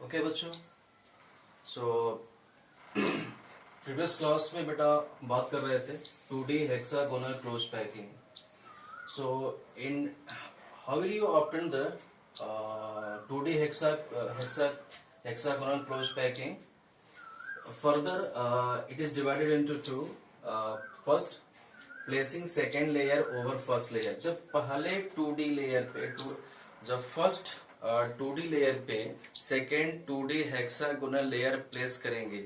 Okay बच्चों, so previous class में बेटा बात कर रहे थे 2D hexagonal close packing. So in how will you obtain the 2D hexagonal closed packing? Further, it is divided into two. First, placing second layer over first layer. जब पहले 2D layer पे जब फर्स्ट 2D लेयर पे second 2D hexagonal layer place करेंगे,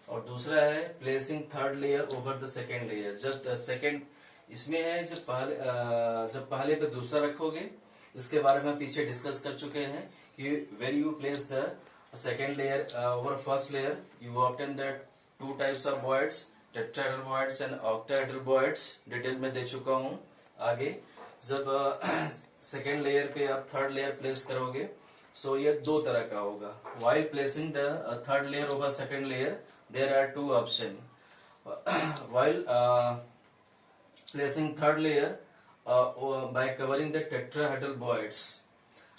और दूसरा है placing third layer over the second layer. जब सेकेंड इसमें है जब पहले पे दूसरा रखोगे, इसके बारे में पीछे डिस्कस कर चुके हैं कि where you place the second layer over first layer you obtain that two types of voids, tetrahedral voids and octahedral voids. Detail में दे चुका हूं. आगे जब सेकेंड लेयर पे आप थर्ड लेयर प्लेस करोगे, सो ये दो तरह का होगा. While placing the third layer over second layer there are two option. While placing third layer by covering the tetrahedral voids.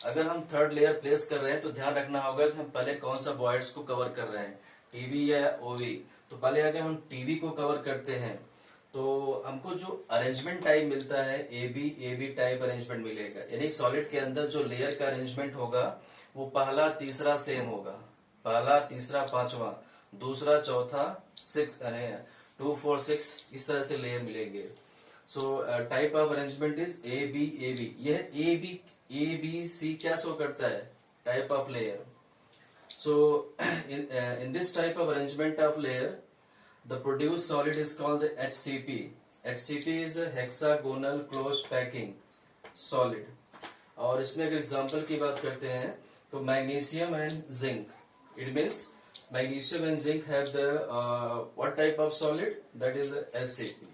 अगर हम थर्ड लेयर प्लेस कर रहे हैं तो ध्यान रखना होगा कि हम पहले कौन सा वॉइड्स को कवर कर रहे हैं, टीवी या ओवी. तो पहले अगर हम टीवी को कवर करते हैं तो हमको जो अरेंजमेंट टाइप मिलता है ए बी टाइप अरेंजमेंट मिलेगा. यानी सॉलिड के अंदर जो लेयर का अरेंजमेंट होगा वो पहला तीसरा सेम होगा, पहला तीसरा पांचवा, दूसरा चौथा 6 यानी 2 4 6 इस तरह से लेयर मिलेंगे. So type of arrangement is A B. यह ए बी सी क्या शो करता है? Type of layer. So in this type of arrangement of layer, the produced solid is called the HCP. HCP is a hexagonal closed packing solid. और इसमें अगर example की बात करते हैं तो magnesium and zinc. It means magnesium and zinc have the what type of solid? That is HCP.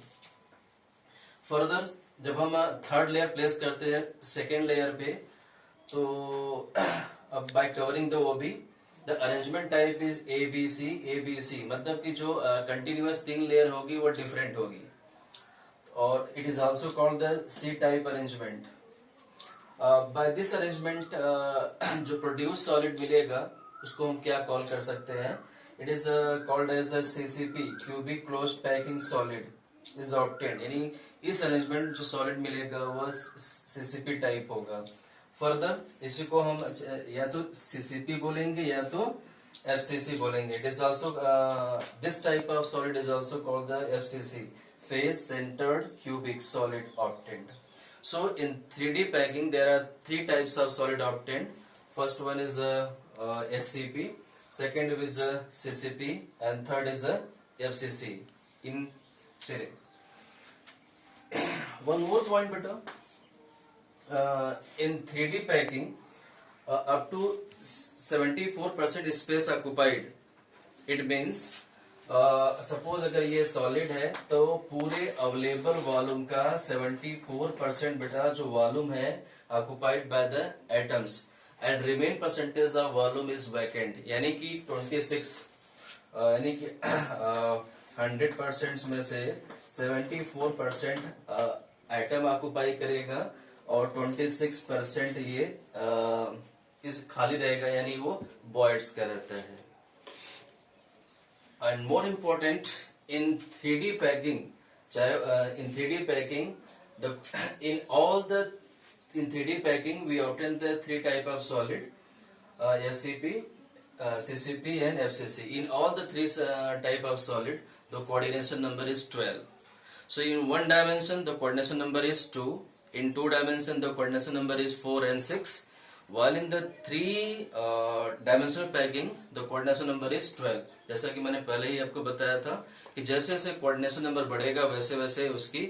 Further जब हम थर्ड लेयर प्लेस करते हैं सेकेंड लेयर पे, तो अब bye covering the OB the arrangement type is ABC. मतलब कि जो कंटिन्यूअस 3 लेयर होगी वो डिफरेंट होगी, और it is also called the C type arrangement. By this arrangement जो प्रोड्यूस सॉलिड मिलेगा उसको हम क्या कॉल कर सकते हैं? It is called as CCP, cubic close packing solid is obtained. यानी इस अरेंजमेंट जो सॉलिड मिलेगा वो CCP टाइप होगा. फर्दर इसी को हम या तो CCP बोलेंगे या तो FCC बोलेंगे. It is also this type of solid is also called the FCC, face centred cubic solid obtained. So in 3D packing there are 3 types of solid obtained. First one is HCP, second is CCP and third is FCC in series. One more point बेटा, in 3D packing, up to 74% space occupied. It means suppose अगर ये solid है तो पूरे available volume का 74% बेटा जो volume है occupied by the atoms, and remain percentage of volume is vacant. यानी कि 26 यानी कि 100% में से 74% एटम ऑक्युपाई करेगा और 26% ये इस खाली रहेगा, यानी वो वॉइड्स का रहता है. And more important in 3D packing, चाहे इन 3D packing in 3D packing we obtain the 3 type of solid, SCP, CCP and FCC. In all the 3 type of solid the coordination number is 12. So in 1 dimension the coordination number is 2, in 2 dimension the coordination number is 4 and 6, while in the 3 dimensional packing the coordination number is 12. जैसा कि मैंने पहले ही आपको बताया था कि जैसे जैसे कोऑर्डिनेशन नंबर बढ़ेगा वैसे वैसे उसकी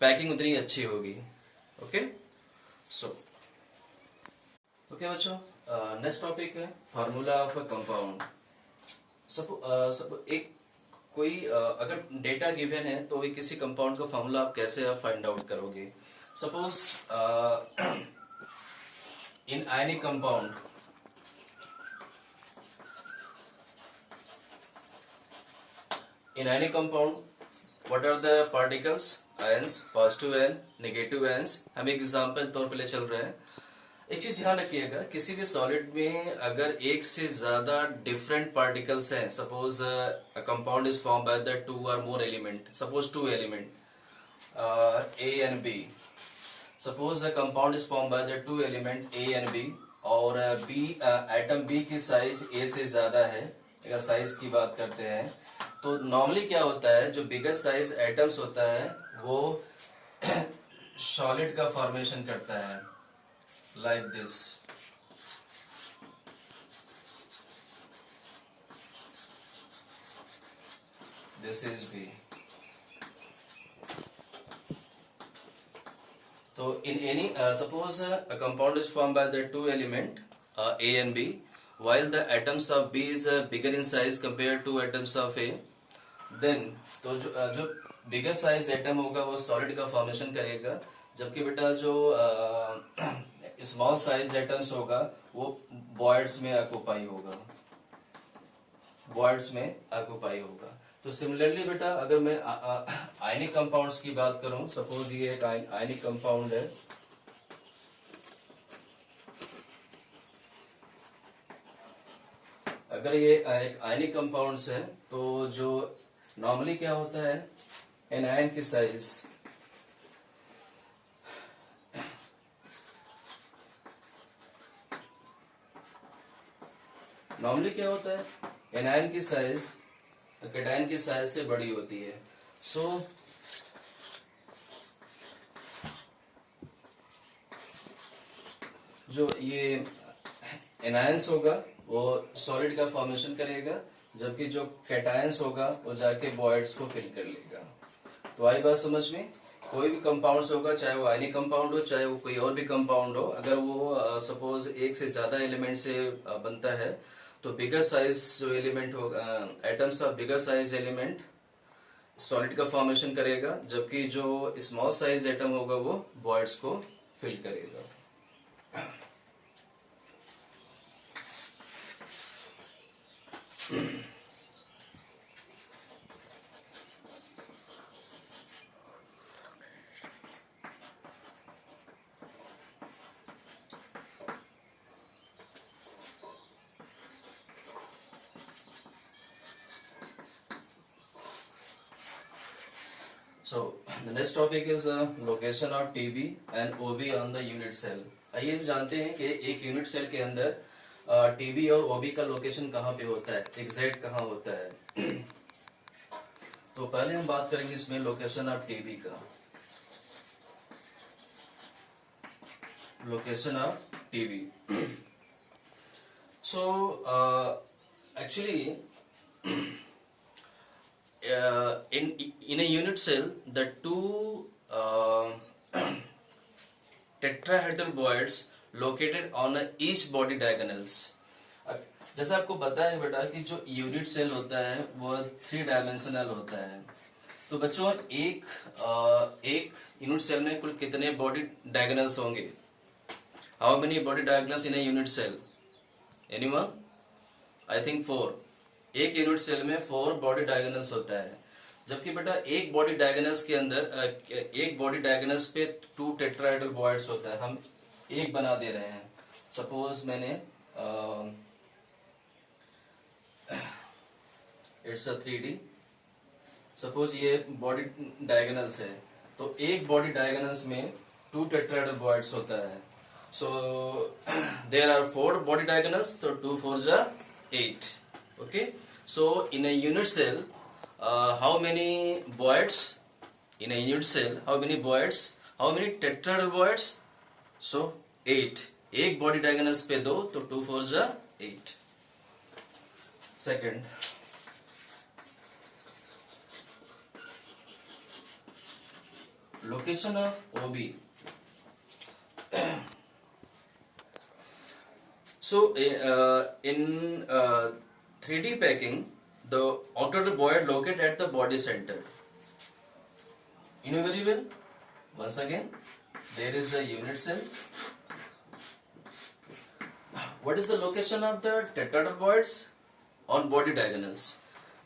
पैकिंग उतनी अच्छी होगी. ओके, सो ओके बच्चों, नेक्स्ट टॉपिक है फार्मूला ऑफ अ कंपाउंड. सब एक कोई अगर डेटा गिवन है तो किसी कंपाउंड का फार्मूला आप कैसे फाइंड आउट करोगे? Suppose in ionic compound, what are the particles? Ions, positive ion, negative ions. हम एक एग्जांपल तौर पे ले चल रहे हैं. एक चीज ध्यान रखिएगा, किसी भी सॉलिड में अगर एक से ज्यादा डिफरेंट पार्टिकल्स हैं, suppose a compound is form by the two और more element, suppose two element A and B, suppose the compound is form by the two element A and B, और B atom B की size A से ज्यादा है, अगर size की बात करते हैं तो नॉर्मली क्या होता है, जो बिगर साइज एटम्स होता है वो सॉलिड का फॉर्मेशन करता है, like this. This is B. So in any suppose a compound is formed by the two element A and B, while the atoms of B is bigger in size compared to atoms of A, then तो जो bigger size atom होगा वो solid का formation करेगा, जबकि बेटा जो small size atoms होगा वो वॉइड्स में ऑक्यूपाई होगा, वॉइड्स में ऑक्यूपाई होगा। तो सिमिलरली बेटा अगर मैं आयनिक कंपाउंड्स की बात करूं, सपोज ये एक आयनिक कंपाउंड है, अगर ये एक आयनिक कंपाउंड्स है तो जो नॉर्मली क्या होता है, एन आयन की साइज नॉर्मली क्या होता है, एनायन की साइज कैटायन की साइज से बड़ी होती है। सो जो ये एनायंस होगा वो सॉलिड का फॉर्मेशन करेगा, जबकि जो कैटायंस होगा वो जाके वॉइड्स को फिल कर लेगा। तो आई बात समझ में, कोई भी कंपाउंड्स होगा, चाहे वो आयनिक कंपाउंड हो चाहे वो कोई और भी कंपाउंड हो, अगर वो सपोज एक से ज्यादा एलिमेंट से बनता है तो बिगर साइज जो एलिमेंट होगा, atoms of bigger size element solid का फॉर्मेशन करेगा, जबकि जो स्मॉल साइज एटम होगा वो वॉइड्स को फिल करेगा। So the next topic is location of TB and OB on the unit cell. आइए जानते हैं कि एक यूनिट सेल के अंदर टीबी और ओबी का लोकेशन कहाँ पे होता है, एग्जैक्ट कहाँ होता है। तो पहले हम बात करेंगे इसमें लोकेशन ऑफ टीबी का। Location of TB, so actually in a unit cell the two tetrahedral voids located on each body diagonals. जैसा आपको पता है बेटा कि जो यूनिट सेल होता है वो 3 डायमेंशनल होता है। तो बच्चों एक यूनिट सेल में कुल कितने बॉडी डायगोनल्स होंगे? How many body diagonals in a unit cell? Anyone? I think 4। एक यूनिट सेल में 4 बॉडी डायगोनल्स होता है, जबकि बेटा एक बॉडी डायगोनल्स के अंदर एक बॉडी डायगोनल्स पे 2 टेट्राहेड्रल वॉइड्स होता है। हम एक बना दे रहे हैं, सपोज मैंने इट्स अ 3D, सपोज ये बॉडी डायगोनल्स है, तो एक बॉडी डायगोनल्स में 2 टेट्राहेड्रल वॉइड्स होता है। So there are 4 body diagonals, तो 2 4 जा 8। Okay, so in a unit cell, how many voids? In a unit cell, how many voids? How many tetrahedral voids? So 8. एक body diagonals पे 2, तो 2 4 जा 8. Second, location of OB. So in 3D packing, the outer void located at the body center. You know very well. Once again, there is a unit cell. What is the location of the tetrahedral voids? On body diagonals.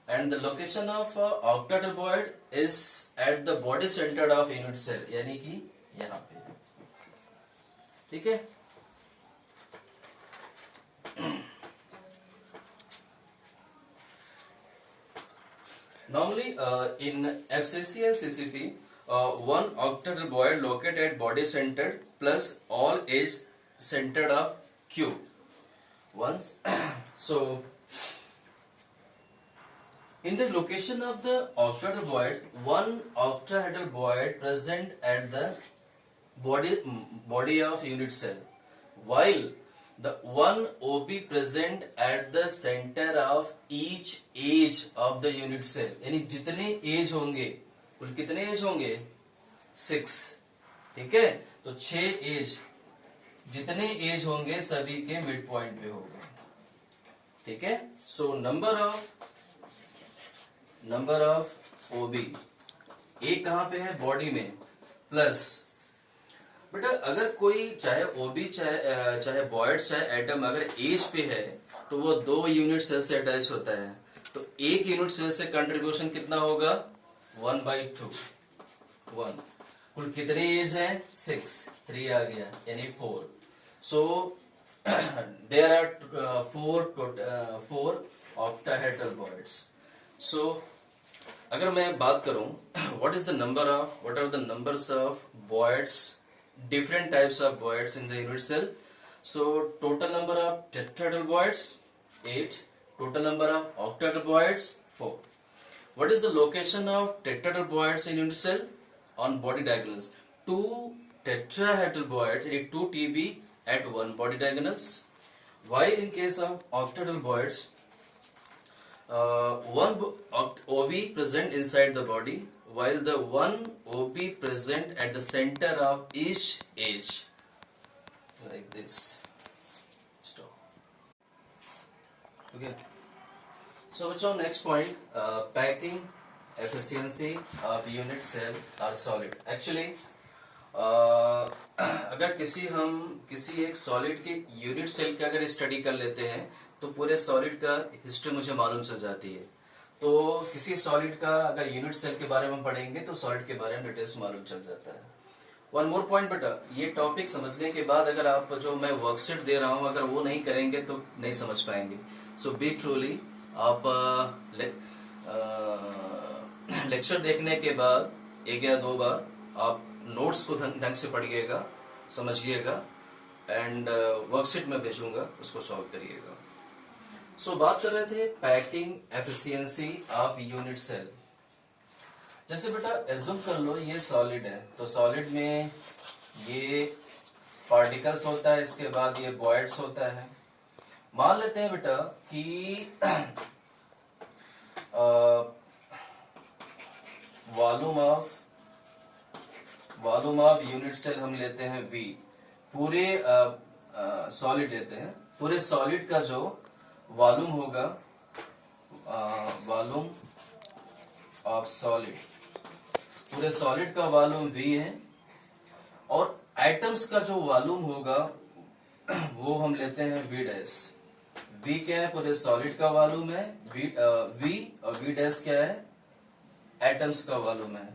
And the location of octahedral void is at the body center of unit cell. यानी कि यहाँ पे, ठीक है। Normally, in FCC and CCP, one octaedral void located at body centered plus all edge centered of Q. Once, so in the location of the octahedral void, one octahedral void present at the body of unit cell, while the one OP present at the center of each edge of the unit cell. यानी जितने as होंगे, कुल कितने as होंगे? 6. ठीक है, तो 6 as, जितने एज होंगे सभी के मिड पॉइंट पे होगा. ठीक है, सो नंबर ऑफ ओबी ए कहां पे है? बॉडी में, प्लस बेटा अगर कोई चाहे ओबी चाहे बॉयड चाहे एटम अगर एज पे है तो वो 2 यूनिट सेल से अटैच होता है, तो एक यूनिट सेल से कंट्रीब्यूशन कितना होगा? 1/2. 1. कुल कितने एज है? 6. 3 आ गया यानी 4. So there are 4 octahedral voids. So अगर मैं बात करूं what are the numbers of voids, different types of voids in the unit cell. So total number of tetrahedral voids 8, total number of octahedral voids 4. What is the location of tetrahedral voids in unit cell? On body diagonals, 2 tetrahedral voids, 2 TB at one body diagonals, while in case of octahedral voids, one OV present inside the body, while the one OP present at the center of each edge, like this. Stop. Okay. So what's our next point? Packing efficiency of unit cell are solid. Actually, अगर किसी एक solid के unit cell का अगर study कर लेते हैं तो पूरे सॉलिड का हिस्ट्री मुझे मालूम चल जाती है. तो किसी सॉलिड का अगर यूनिट सेल के बारे में पढ़ेंगे तो सॉलिड के बारे में डिटेल्स मालूम चल जाता है. वन मोर पॉइंट बेटा, ये टॉपिक समझने के बाद अगर आप जो मैं वर्कशीट दे रहा हूं अगर वो नहीं करेंगे तो नहीं समझ पाएंगे. सो बी ट्रूली, आप लेक्चर देखने के बाद 1 या 2 बार आप नोट्स को ढंग से पढ़िएगा, समझिएगा, एंड वर्कशीट में भेजूंगा, उसको सॉल्व करिएगा. सो बात कर रहे थे packing efficiency of unit cell. जैसे बेटा एज्यूम कर लो ये सॉलिड है, तो सॉलिड में ये पार्टिकल्स होता है, इसके बाद ये वॉइड्स होता है. मान लेते हैं बेटा कि वॉल्यूम ऑफ यूनिट सेल हम लेते हैं V. पूरे सॉलिड लेते हैं, पूरे सॉलिड का जो वॉल्यूम होगा, वॉल्यूम ऑफ सॉलिड, पूरे सॉलिड का वॉल्यूम V है, और एटम्स का जो वॉल्यूम होगा वो हम लेते हैं V डैश. V क्या है? पूरे सॉलिड का वॉल्यूम है V, और V डैश क्या है? एटम्स का वॉल्यूम है,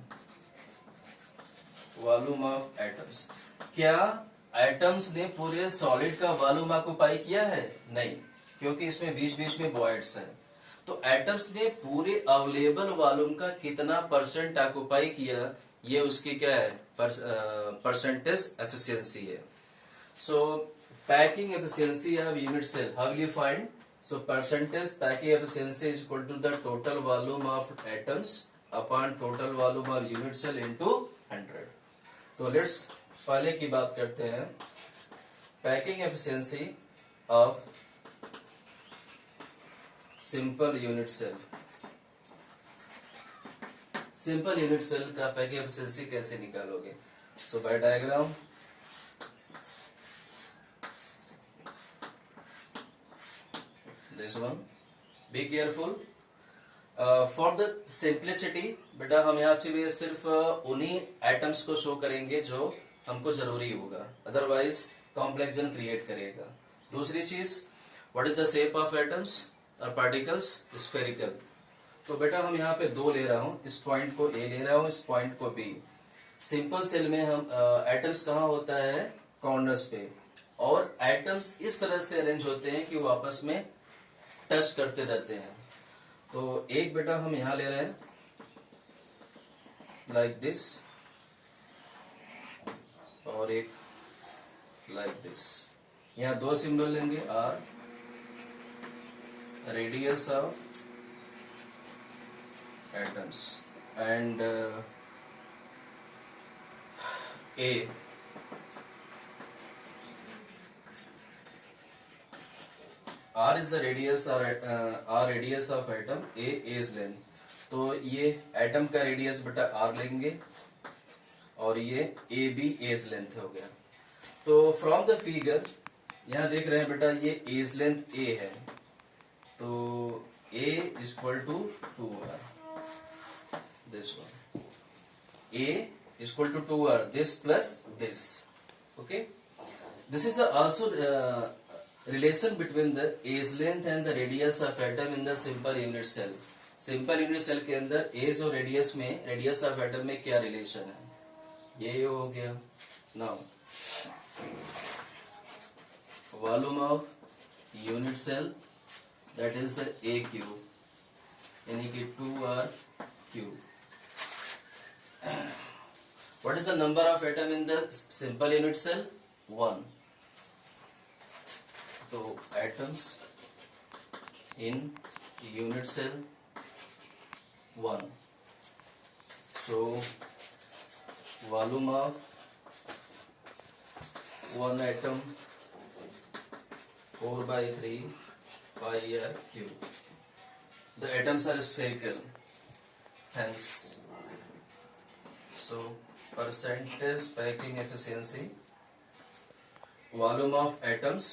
वॉल्यूम ऑफ एटम्स. क्या एटम्स ने पूरे सॉलिड का वॉल्यूम ऑक्युपाई किया है? नहीं, क्योंकि इसमें बीच बीच में वॉइड्स हैं. तो एटम्स ने पूरे अवेलेबल वॉल्यूम का कितना परसेंट ऑक्युपाई किया, ये उसकी क्या है? परसेंटेज एफिशिएंसी है. So packing efficiency of unit cell, how will you find? So percentage packing efficiency is equal to the total volume of atoms upon total volume of unit cell into 100. तो let's पहले की बात करते हैं. Packing efficiency of simple unit cell. Simple unit cell का packing efficiency कैसे निकालोगे? So by diagram, this one, be careful. For the simplicity बेटा हम यहाँ पे सिर्फ उन्हीं एटम्स को शो करेंगे जो हमको जरूरी होगा, अदरवाइज कॉम्प्लेक्सन क्रिएट करेगा. दूसरी चीज, what is the shape of atoms और पार्टिकल्स? स्फेरिकल. तो बेटा हम यहाँ पे 2 ले रहा हूँ, इस पॉइंट को A ले रहा हूँ, इस पॉइंट को B. सिंपल सेल में हम एटम्स कहाँ होता है? कॉर्नर्स पे. और एटम्स इस तरह से अरेंज होते हैं कि वो आपस में टच करते रहते हैं। तो एक बेटा हम यहां ले रहे हैं लाइक दिस, और एक लाइक दिस। यहां दो सिंबल लेंगे, r radius of atoms and a R is the radius or R radius of atom, A is length। तो ये एटम का रेडियस बेटा R लेंगे और ये A भी एज लेंथ हो गया। तो फ्रॉम द फिगर यहाँ देख रहे हैं बेटा ये एज लेंथ A है, तो A is equal to 2R, this one, A is equal to 2R, this plus this, okay। This is also relation between the age length and the radius of atom in the simple unit cell। Simple unit cell के अंदर as और radius में, radius of atom में क्या relation है, ये हो गया। Now volume of unit cell that is a cube, यानी कि 2R cube. What is the number of atom in the simple unit cell, 1। तो atoms in unit cell 1। So volume of 1 atom 4/3 πr cube। The atoms are spherical, hence so percentage packing efficiency, volume of atoms,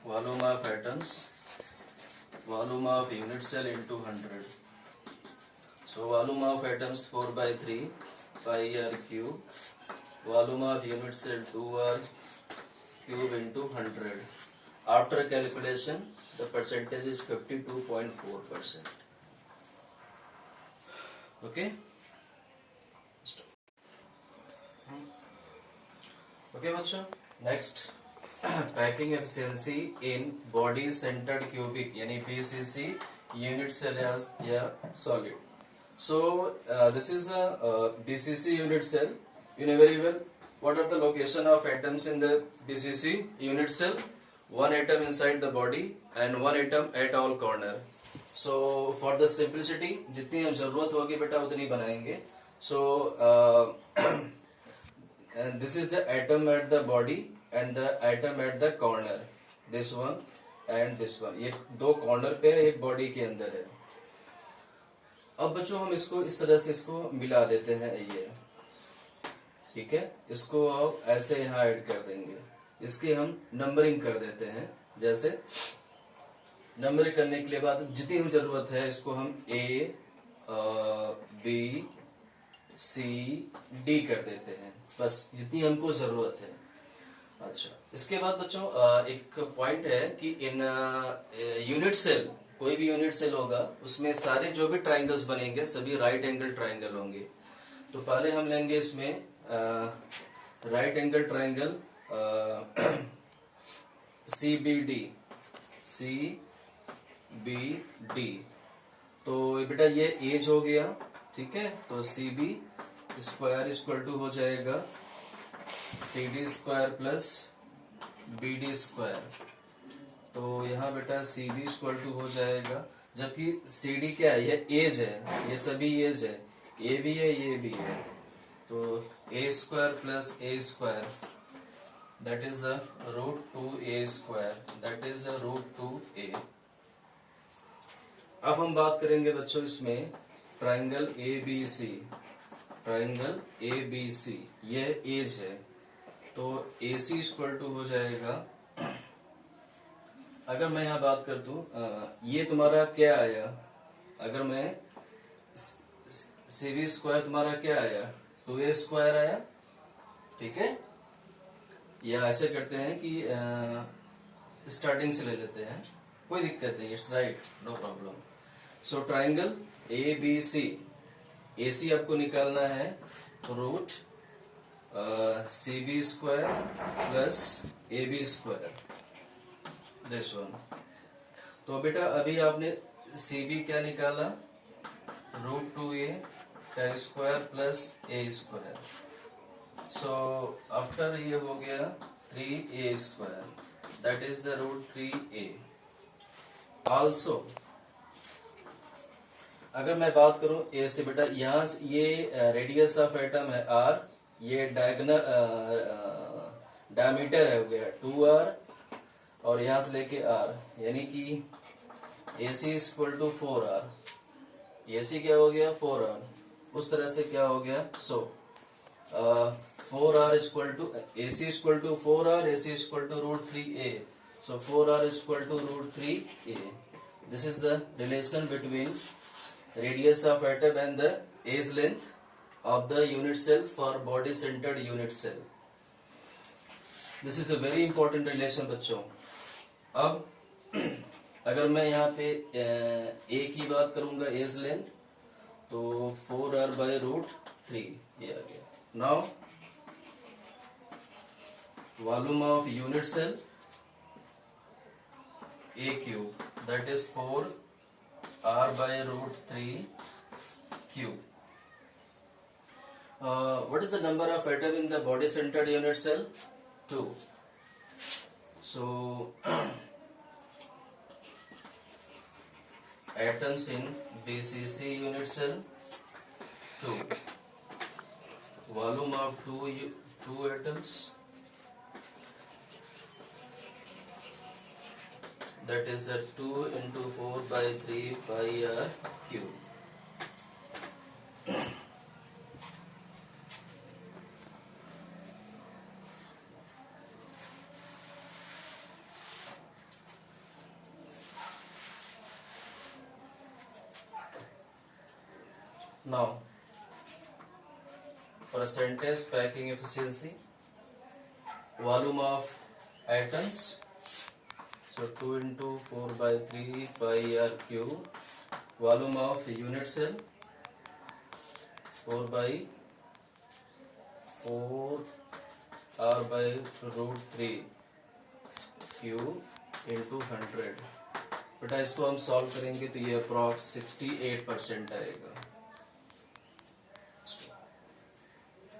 volume of unit cell into 100। So volume of atoms 4/3 πr cube, volume of unit cell 2R cube into 100। After calculation the percentage is 52.4%, okay। Okay बच्चों, next packing efficiency in body centred cubic यानी BCC unit cell या solid. So this is BCC unit cell. You know very well what are the location of atoms in the BCC unit cell, one atom inside the body and one atom at all corner। So for the simplicity जितनी हम जरूरत होगी बेटा उतनी बनाएंगे। So and this is the atom at the body and the atom at the corner, this one and this one। ये दो corner पे है, एक बॉडी के अंदर है। अब बच्चों हम इसको इस तरह से इसको मिला देते हैं, ये ठीक है। इसको अब ऐसे यहाँ ऐड कर देंगे, इसकी हम नंबरिंग कर देते हैं। जैसे नंबरिंग करने के लिए बाद जितनी हम जरूरत है इसको हम A B C D कर देते हैं, बस जितनी हमको जरूरत है। अच्छा, इसके बाद बच्चों एक पॉइंट है कि इन यूनिट सेल, कोई भी यूनिट सेल होगा उसमें सारे जो भी ट्राइंगल्स बनेंगे सभी राइट एंगल ट्राइंगल होंगे। तो पहले हम लेंगे इसमें राइट एंगल ट्राइंगल CBD। तो बेटा ये एज हो गया, ठीक है। तो CB स्क्वायर इक्वल टू हो जाएगा CD square plus BD square. तो यहाँ बेटा CB इक्वल टू हो जाएगा, जबकि CD क्या है, ये एज है, ये सभी एज है, ये भी है ये भी है। तो A square plus A square that is √2A square, that is √2A। अब हम बात करेंगे बच्चों इसमें ट्राइंगल ABC, यह एज है। तो AC इक्वल टू हो जाएगा, अगर मैं यहाँ बात कर दूं ये तुम्हारा क्या आया, अगर मैं CB स्क्वायर तुम्हारा क्या आया, 2A स्क्वायर आया, ठीक है। या ऐसे करते हैं कि स्टार्टिंग से ले लेते हैं, कोई दिक्कत नहीं, it's right, no problem. So triangle ABC, AC आपको निकालना है root CB square plus AB square, this one. तो बेटा अभी आपने CB क्या निकाला, √2a का square plus a square. So after ये हो गया 3a square, that is the √3a। Also अगर मैं बात करूं a से बेटा, यहाँ से ये रेडियस ऑफ एटम है r, ये डायगोनल डायमीटर है हो गया 2r, और यहां से लेके r, यानी कि AC equal to 4r, AC क्या हो गया 4r, उस तरह से क्या हो गया, so 4r equal to AC equal to 4r, AC equal to √3a, so 4r equal to √3a। This is the relation between radius of atom and the age length of the unit cell for body centered unit cell. This is a very important relation बच्चों। अब अगर मैं यहाँ पे a की बात करूंगा, as length, तो 4r बाय √3 ये आ गया। Now volume of unit cell a cube, that is 4r by √3 cube. What is the number of atom in the body centered unit cell? 2. So atoms in BCC unit cell 2. Volume of two atoms, that is a 2 into 4 by 3 pi r cube. Now for a sentence packing efficiency, volume of atoms, so 2 into 4 by 3 pi r cube, volume of unit cell 4 by 4 r by √3 cube into 100। बेटा इसको हम solve करेंगे तो ये approx 68% आएगा।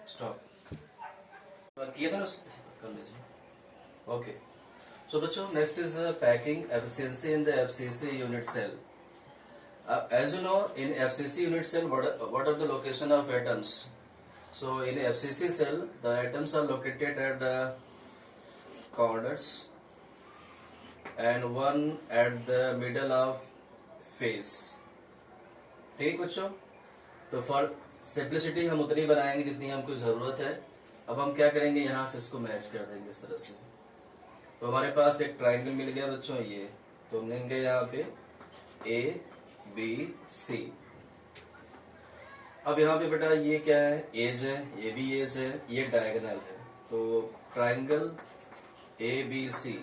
Stop किया था ना, कर लीजिए। ओके, so बच्चों next is packing efficiency in the FCC unit cell. As you know, in FCC unit cell, what are the location of atoms? So in FCC cell, the atoms are located at the corners and one at the middle of face. ठीक बच्चों, तो for simplicity हम उतनी बनाएंगे जितनी हमको जरूरत है। अब हम क्या करेंगे, यहाँ से इसको मैच कर देंगे इस तरह से। तो हमारे पास एक ट्राइंगल मिल गया बच्चों, ये तो हम लेंगे यहाँ पे ABC। अब यहाँ पे बेटा ये क्या है, एज है, ये भी एज है, ये डायगोनल है, तो ट्राइंगल ABC।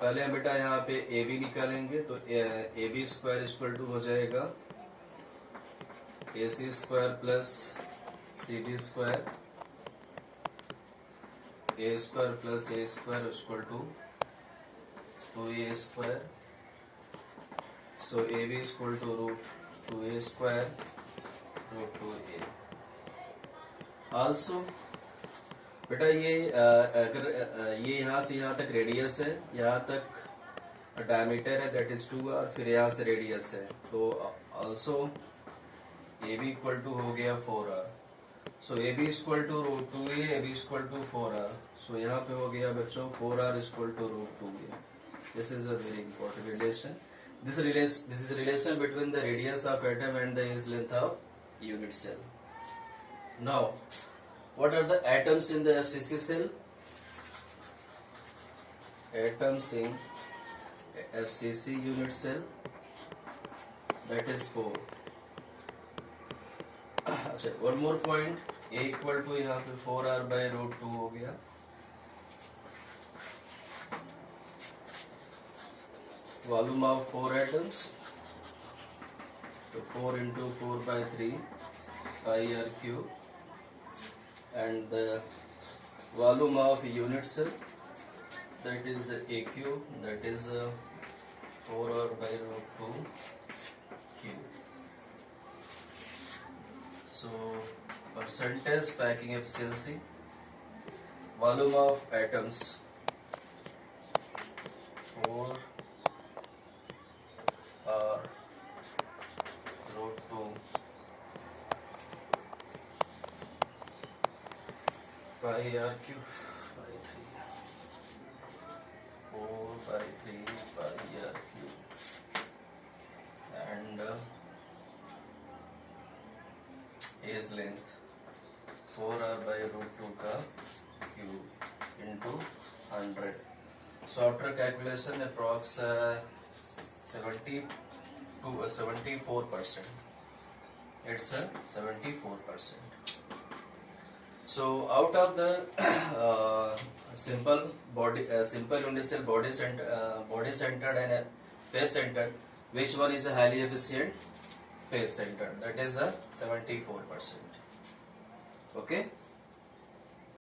पहले हम बेटा यहाँ पे AB निकालेंगे, तो AB स्क्वायर इक्वल टू हो जाएगा AC square plus CD square, A square plus A square equal to 2A square. So AB equal to √2A square √2A। Also बेटा ये अगर ये यहाँ से यहाँ तक रेडियस है, यहाँ तक डायमीटर है, दैट इज 2r, फिर यहाँ से रेडियस है, तो आल्सो AB इक्वल टू हो गया 4r। So AB equal to √2a, AB equal to 4r। So यहाँ पे हो गया बच्चों 4r equal to √2a। This is a very important relation. This is a relation between the radius of atom and the age length of unit cell. Now, what are the atoms in the FCC cell? Atoms in FCC unit cell, that is 4. अच्छा, one more point, A equal to यहाँ पे 4r by √2 हो गया। Volume of 4 atoms, तो 4 into 4 by 3 pi r cube and the volume of units, that is AQ, that is 4r by root 2 Q. So percentage packing efficiency, volume of atoms 4 r root 2 by r cube by 3, 4 by 3 by r cube, and is length 4r by root 2 का cube into 100. So after calculation approx 74%. It's 74%. So out of the simple unit cell body centered and face centered, which one is a highly efficient? Face centered. That is a 74%. Okay.